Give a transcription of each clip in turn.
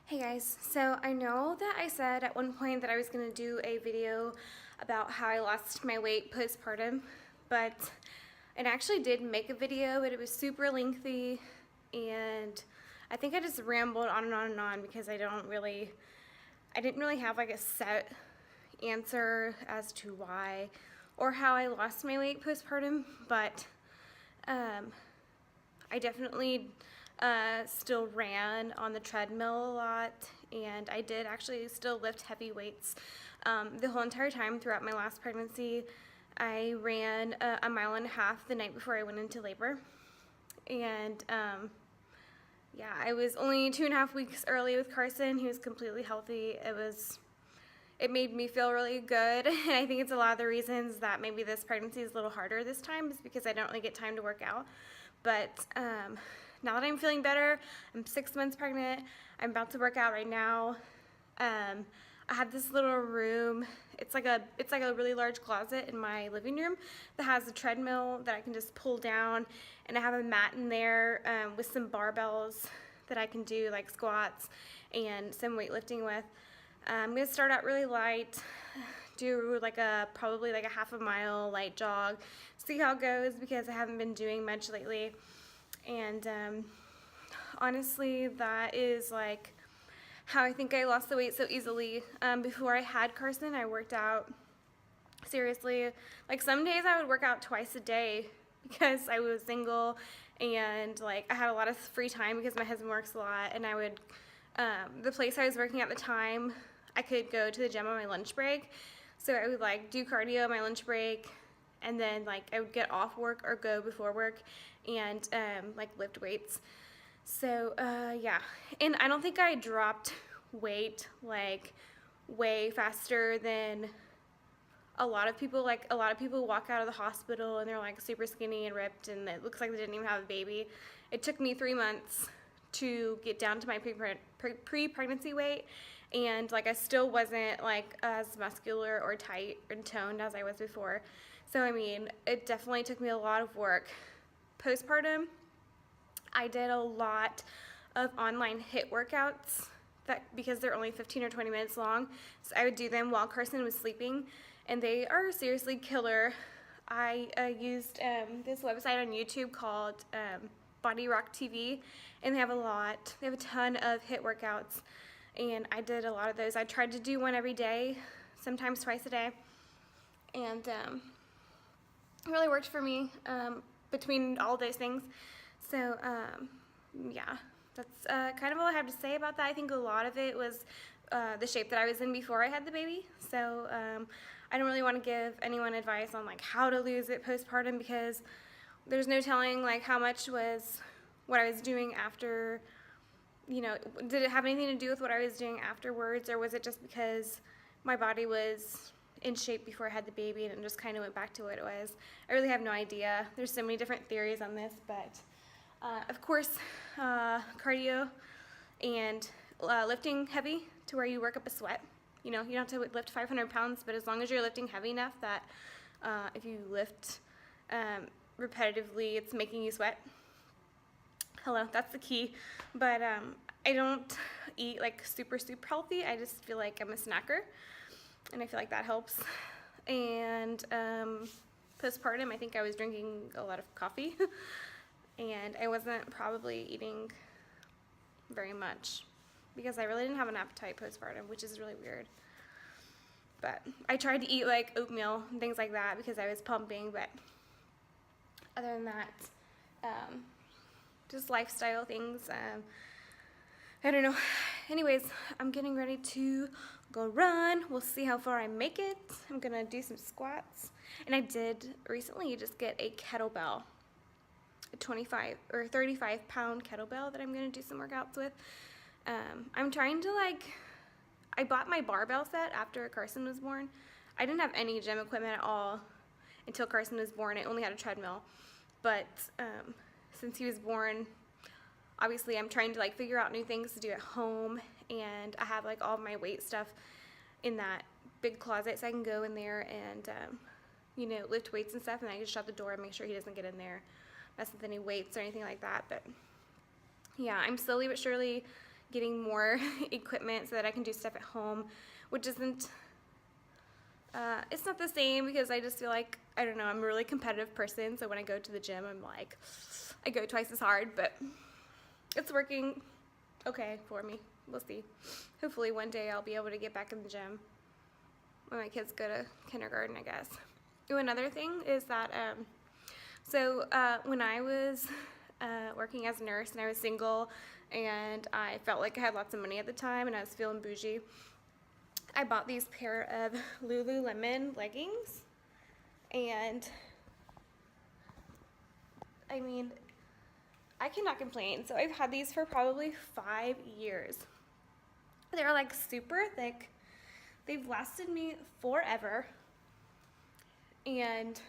Hey guys, so I know that I said at one point that I was going to do a video about how I lost my weight postpartum, but I actually did make a video, but it was super lengthy, and I think I just rambled on and on and on because I didn't really have like a set answer as to why or how I lost my weight postpartum, but I definitely still ran on the treadmill a lot, and I did actually still lift heavy weights the whole entire time throughout my last pregnancy. I ran a mile and a half the night before I went into labor, and yeah, I was only 2.5 weeks early with Carson. He was completely healthy. It made me feel really good, and I think it's a lot of the reasons that maybe this pregnancy is a little harder this time is because I don't really get time to work out. But now that I'm feeling better, I'm 6 months pregnant, I'm about to work out right now. I have this little room. It's like a really large closet in my living room that has a treadmill that I can just pull down, and I have a mat in there with some barbells that I can do like squats and some weightlifting with. I'm gonna start out really light, do probably like a half a mile light jog, see how it goes because I haven't been doing much lately. And honestly, that is like how I think I lost the weight so easily. Before I had Carson, I worked out seriously. Like some days I would work out twice a day because I was single and like I had a lot of free time because my husband works a lot, and I would the place I was working at the time, I could go to the gym on my lunch break. So I would like do cardio on my lunch break, and then like I would get off work or go before work and like lift weights. So yeah, and I don't think I dropped weight like way faster than a lot of people. Like a lot of people walk out of the hospital and they're like super skinny and ripped and it looks like they didn't even have a baby. It took me 3 months to get down to my pre-pregnancy weight, and like I still wasn't like as muscular or tight and toned as I was before. So I mean, it definitely took me a lot of work. Postpartum, I did a lot of online HIIT workouts because they're only 15 or 20 minutes long. So I would do them while Carson was sleeping, and they are seriously killer. I used this website on YouTube called Body Rock TV, and they have a ton of HIIT workouts, and I did a lot of those. I tried to do one every day, sometimes twice a day, and it really worked for me between all those things. So yeah, that's kind of all I have to say about that. I think a lot of it was the shape that I was in before I had the baby. So I don't really want to give anyone advice on like how to lose it postpartum because there's no telling like how much was what I was doing after, you know, did it have anything to do with what I was doing afterwards, or was it just because my body was in shape before I had the baby and it just kind of went back to what it was? I really have no idea. There's so many different theories on this, but of course, cardio and lifting heavy to where you work up a sweat. You know, you don't have to lift 500 pounds, but as long as you're lifting heavy enough that if you lift repetitively, it's making you sweat. Hello, that's the key. But I don't eat like super healthy. I just feel like I'm a snacker, and I feel like that helps. And postpartum, I think I was drinking a lot of coffee, and I wasn't probably eating very much because I really didn't have an appetite postpartum, which is really weird. But I tried to eat like oatmeal and things like that because I was pumping, but other than that, just lifestyle things. I don't know. Anyways, I'm getting ready to go run. We'll see how far I make it. I'm gonna do some squats. And I did recently just get a kettlebell, a 25 or 35 pound kettlebell that I'm gonna do some workouts with. I'm trying to I bought my barbell set after Carson was born. I didn't have any gym equipment at all until Carson was born. I only had a treadmill. But since he was born, obviously I'm trying to figure out new things to do at home, and I have all of my weight stuff in that big closet, so I can go in there and you know, lift weights and stuff, and I can shut the door and make sure he doesn't get in there, mess with any weights or anything like that. But yeah, I'm slowly but surely getting more equipment so that I can do stuff at home, which isn't, it's not the same because I just feel like, I don't know, I'm a really competitive person. So when I go to the gym, I'm like, I go twice as hard, but it's working okay for me. We'll see. Hopefully one day I'll be able to get back in the gym when my kids go to kindergarten, I guess. Ooh, another thing is that, when I was working as a nurse and I was single and I felt like I had lots of money at the time and I was feeling bougie, I bought these pair of Lululemon leggings, and I mean, I cannot complain. So I've had these for probably 5 years. They're like super thick. They've lasted me forever, and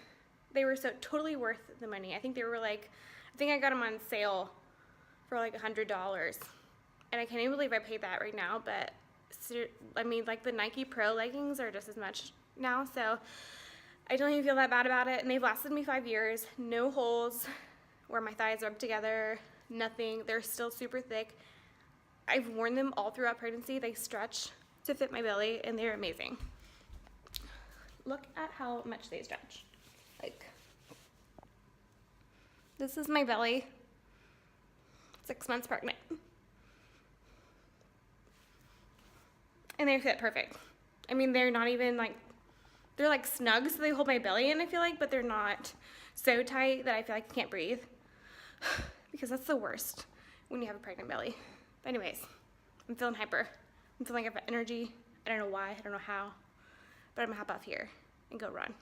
they were so totally worth the money. I think I got them on sale for like $100, and I can't even believe I paid that right now. But I mean, like the Nike Pro leggings are just as much now, so I don't even feel that bad about it. And they've lasted me 5 years. No holes where my thighs rub together. Nothing. They're still super thick. I've worn them all throughout pregnancy. They stretch to fit my belly, and they're amazing. Look at how much they stretch. Like, this is my belly, 6 months pregnant. And they fit perfect. I mean, they're not even like, they're like snug, so they hold my belly in, I feel like, but they're not so tight that I feel like I can't breathe. Because that's the worst when you have a pregnant belly. But anyways, I'm feeling hyper. I'm feeling like I've got energy. I don't know why, I don't know how, but I'm gonna hop off here and go run.